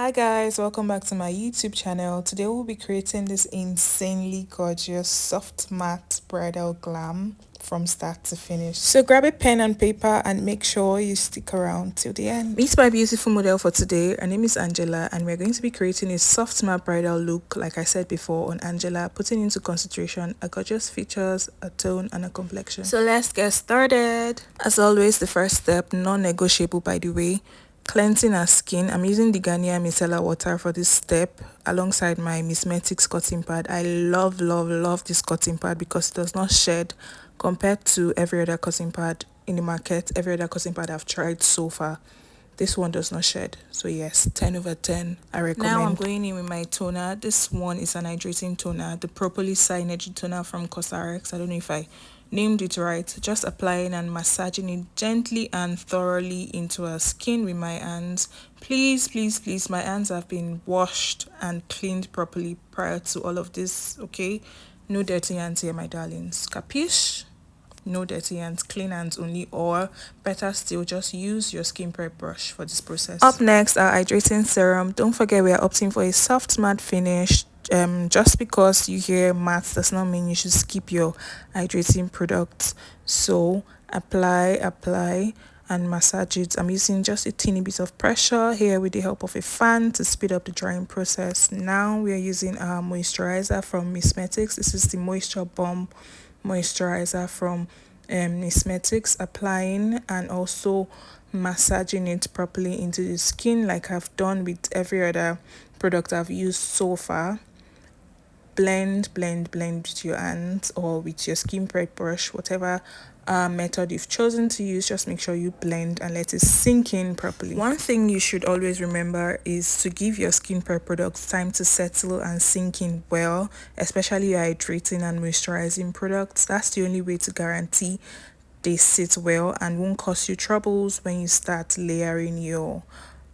Hi guys, welcome back to my YouTube channel. Today we'll be creating this insanely gorgeous soft matte bridal glam from start to finish. So grab a pen and paper and make sure you stick around till the end. Meet my beautiful model for today. Her name is Angela and we're going to be creating a soft matte bridal look, like I said before, on Angela, putting into consideration a gorgeous features, a tone and a complexion. So let's get started. As always, the first step, non-negotiable by the way, cleansing our skin. I'm using the Garnier micellar water for this step alongside my Mismetics cotton pad. I love this cotton pad because it does not shed compared to every other cotton pad in the market. Every other cotton pad I've tried so far, this one does not shed. So yes, 10 over 10, I recommend. Now I'm going in with my toner. This one is an hydrating toner, the propolis energy toner from Corrector. I don't know if I named it right. Just applying and massaging it gently and thoroughly into our skin with my hands. Please, my hands have been washed and cleaned properly prior to all of this, okay? No dirty hands here, my darlings. Capiche? No dirty hands, clean hands only, or better still, just use your skin prep brush for this process. Up next, our hydrating serum. Don't forget we are opting for a soft matte finish. Just because you hear matte does not mean you should skip your hydrating products. So apply and massage it. I'm using just a teeny bit of pressure here with the help of a fan to speed up the drying process. Now we are using our moisturizer from Mismetics. This is the Moisture Bomb moisturizer from Mismetics, applying and also massaging it properly into the skin like I've done with every other product I've used so far. Blend with your hands or with your skin prep brush, whatever method you've chosen to use. Just make sure you blend and let it sink in properly. One thing you should always remember is to give your skin prep products time to settle and sink in well, especially your hydrating and moisturizing products. That's the only way to guarantee they sit well and won't cause you troubles when you start layering your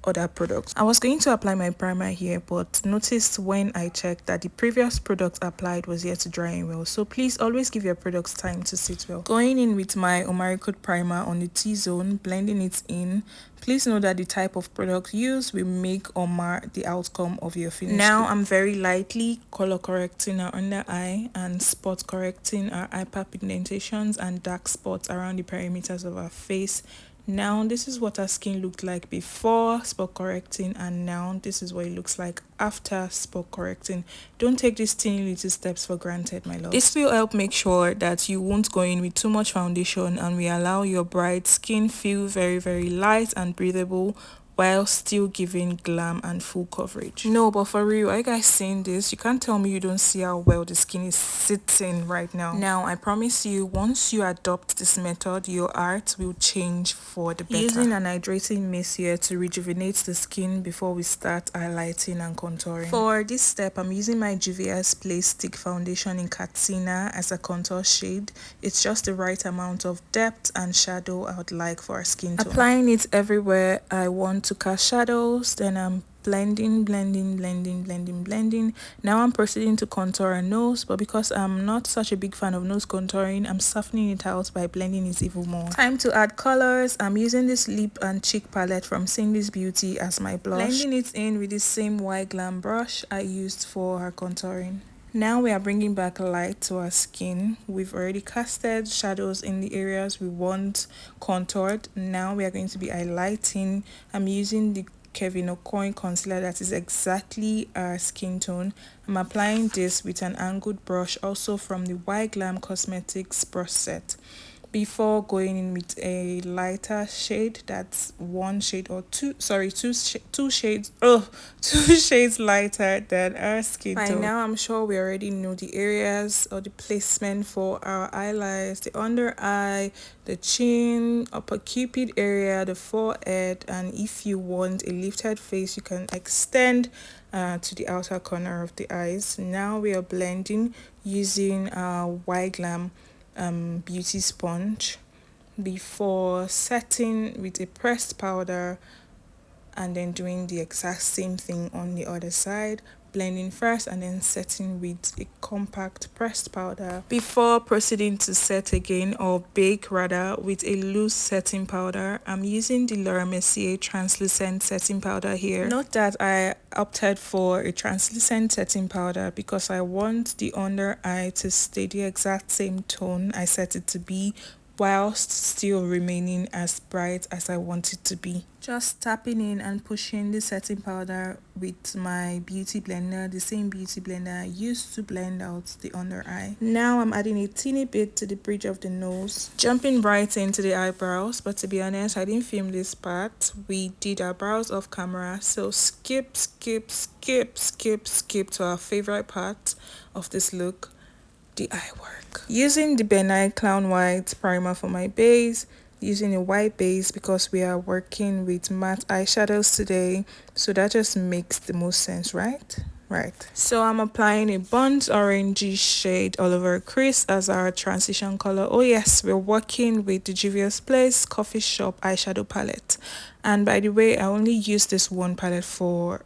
other products. I was going to apply my primer here, but noticed when I checked that the previous product applied was yet to dry in well. So please always give your products time to sit well. Going in with my Omaricote primer on the T-zone, blending it in. Please know that the type of product used will make or mar the outcome of your finish. Now I'm very lightly color correcting our under eye and spot correcting our hyperpigmentations and dark spots around the perimeters of our face. Now this is what our skin looked like before spot correcting, and now this is what it looks like after spot correcting. Don't take these teeny little steps for granted, my love. This will help make sure that you won't go in with too much foundation and will allow your bright skin feel very light and breathable while still giving glam and full coverage. No, but for real, are you guys seeing this? You can't tell me you don't see how well the skin is sitting right now. Now, I promise you, once you adopt this method, your art will change for the better. Using an hydrating mist here to rejuvenate the skin before we start highlighting and contouring. For this step, I'm using my Juvia's Play Stick Foundation in Katsina as a contour shade. It's just the right amount of depth and shadow I would like for our skin tone. Applying it everywhere I want to cast shadows, then I'm blending. Now I'm proceeding to contour a nose, but because I'm not such a big fan of nose contouring, I'm softening it out by blending it even more. Time to add colors. I'm using this lip and cheek palette from Cindy's Beauty as my blush, blending it in with the same white glam brush I used for her contouring. Now we are bringing back light to our skin. We've already casted shadows in the areas we want contoured. Now we are going to be highlighting. I'm using the Kevin O'Coin concealer that is exactly our skin tone. I'm applying this with an angled brush, also from the White Glam Cosmetics brush set, before going in with a lighter shade that's two shades lighter than our skin tone. By now I'm sure we already know the areas or the placement for our eyelines: the under eye, the chin, upper cupid area, the forehead, and if you want a lifted face you can extend to the outer corner of the eyes. Now we are blending using our White Glam beauty sponge before setting with a pressed powder and then doing the exact same thing on the other side. blending first and then setting with a compact pressed powder before proceeding to set again, or bake rather, with a loose setting powder. I'm using the Laura Mercier translucent setting powder here. Note that I opted for a translucent setting powder because I want the under eye to stay the exact same tone I set it to be, whilst still remaining as bright as I want it to be. Just tapping in and pushing the setting powder with my beauty blender, the same beauty blender I used to blend out the under eye. Now I'm adding a teeny bit to the bridge of the nose, jumping right into the eyebrows, but to be honest, I didn't film this part. We did our brows off camera, so skip to our favorite part of this look, the eye work. Using the Benai Clown White primer for my base, using a white base because we are working with matte eyeshadows today, so that just makes the most sense, right? So I'm applying a burnt orangey shade all over crease as our transition color. Oh yes, we're working with the Juvia's Place Coffee Shop eyeshadow palette, and by the way, I only use this one palette for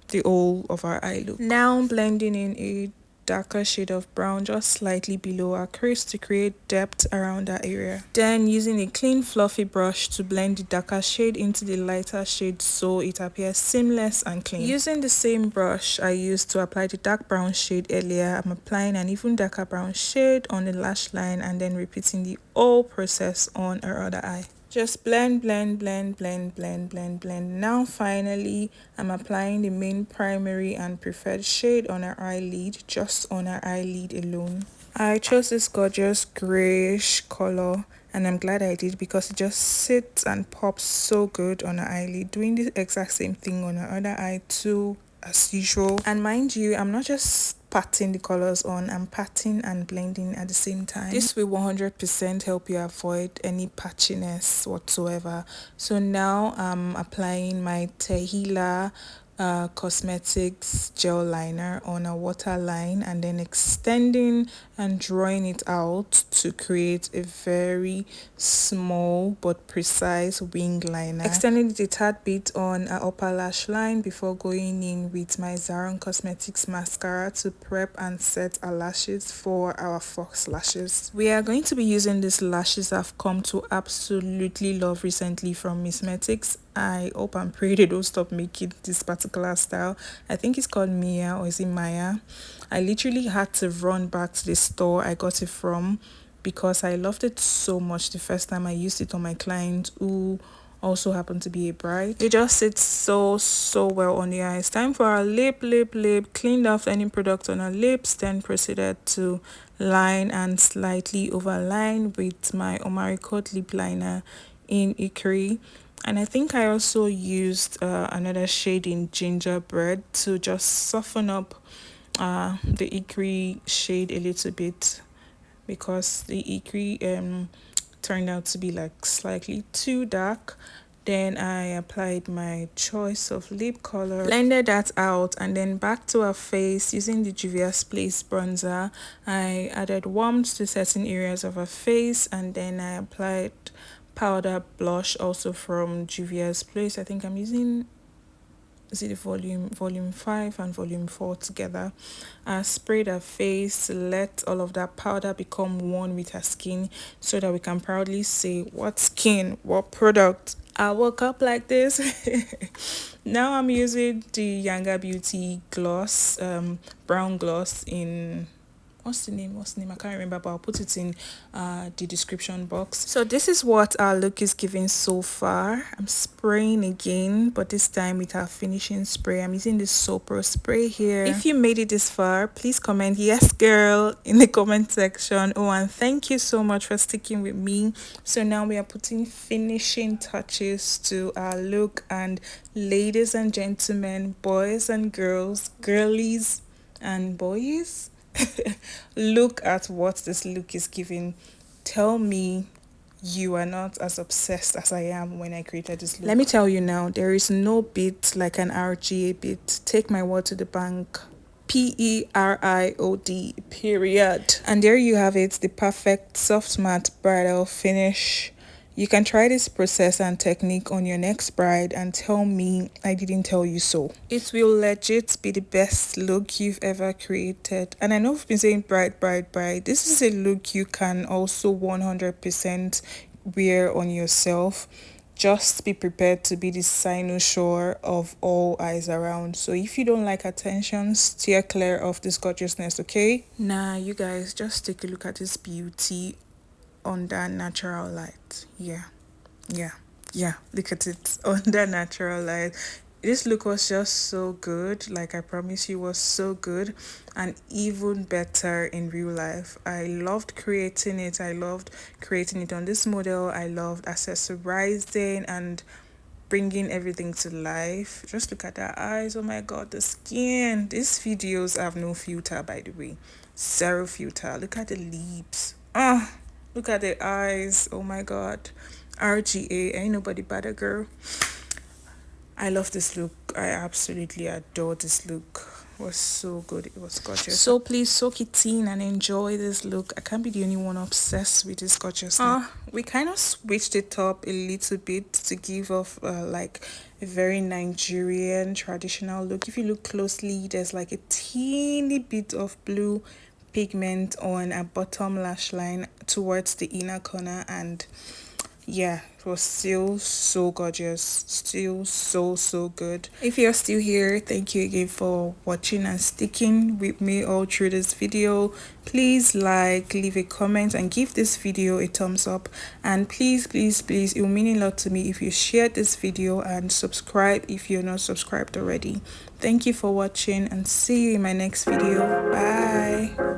the whole of our eye look. Now blending in a darker shade of brown just slightly below our crease to create depth around that area. Then using a clean fluffy brush to blend the darker shade into the lighter shade so it appears seamless and clean. Using the same brush I used to apply the dark brown shade earlier, I'm applying an even darker brown shade on the lash line and then repeating the whole process on our other eye. Just blend. Now finally, I'm applying the main primary and preferred shade on our eyelid, just on our eyelid alone. I chose this gorgeous grayish color, and I'm glad I did because it just sits and pops so good on our eyelid. Doing the exact same thing on our other eye too, as usual. And mind you, I'm not just patting the colors on, I'm patting and blending at the same time. This will 100% help you avoid any patchiness whatsoever. So now I'm applying my Tehila Cosmetics gel liner on a waterline and then extending and drawing it out to create a very small but precise wing liner. Extending it a tad bit on our upper lash line before going in with my Serum Cosmetics mascara to prep and set our lashes for our fox lashes. We are going to be using these lashes I've come to absolutely love recently from Cosmetics. I hope and pray they don't stop making this particular style. I think it's called Mia, or is it Maya? I literally had to run back to the store I got it from because I loved it so much the first time I used it on my client who also happened to be a bride. It just sits so well on the eyes. Time for our lip. Cleaned off any product on our lips, then proceeded to line and slightly overline with my Omari Coat lip liner in Ikari. And I think I also used another shade in Gingerbread to just soften up the Ikari shade a little bit, because the Ikari turned out to be like slightly too dark. Then I applied my choice of lip color, blended that out, and then back to our face using the Juvia's Place bronzer. I added warmth to certain areas of our face, and then I applied powder blush also from Juvia's Place. I think I'm using, is it the volume 5 and volume 4 together. I sprayed her face, let all of that powder become one with her skin so that we can proudly say, what skin, what product. I woke up like this. Now I'm using the Younger Beauty gloss, brown gloss in, what's the name, I can't remember, but I'll put it in the description box. So this is what our look is giving so far. I'm spraying again, but this time with our finishing spray. I'm using this Sopro spray here. If you made it this far, please comment yes girl in the comment section. Oh, and thank you so much for sticking with me. So now we are putting finishing touches to our look, and ladies and gentlemen, boys and girls, girlies and boys, look at what this look is giving. Tell me you are not as obsessed as I am when I created this look. Let me tell you now, there is no bit like an RGA bit. Take my word to the bank. PERIOD, period. And there you have it, the perfect soft matte bridal finish. You can try this process and technique on your next bride and tell me I didn't tell you so. It will legit be the best look you've ever created. And I know I've been saying bride, bride, bride. This is a look you can also 100% wear on yourself. Just be prepared to be the cynosure of all eyes around. So if you don't like attention, steer clear of this gorgeousness, okay? Nah, you guys, just take a look at this beauty under natural light. Yeah, look at it under natural light. This look was just so good, like I promise you, was so good, and even better in real life. I loved creating it. I loved creating it on this model. I loved accessorizing and bringing everything to life. Just look at her eyes. Oh my god, the skin. These videos have no filter, by the way. Zero filter. Look at the lips. Look at the eyes. Oh my god. RGA. Ain't nobody better, girl. I love this look. I absolutely adore this look. It was so good. It was gorgeous. So please soak it in and enjoy this look. I can't be the only one obsessed with this gorgeousness. We kind of switched it up a little bit to give off like a very Nigerian traditional look. If you look closely, there's like a teeny bit of blue pigment on a bottom lash line towards the inner corner, and yeah, it was still so gorgeous, still so good. If you're still here, thank you again for watching and sticking with me all through this video. Please like, leave a comment, and give this video a thumbs up. And please, it will mean a lot to me if you share this video and subscribe if you're not subscribed already. Thank you for watching, and see you in my next video. Bye.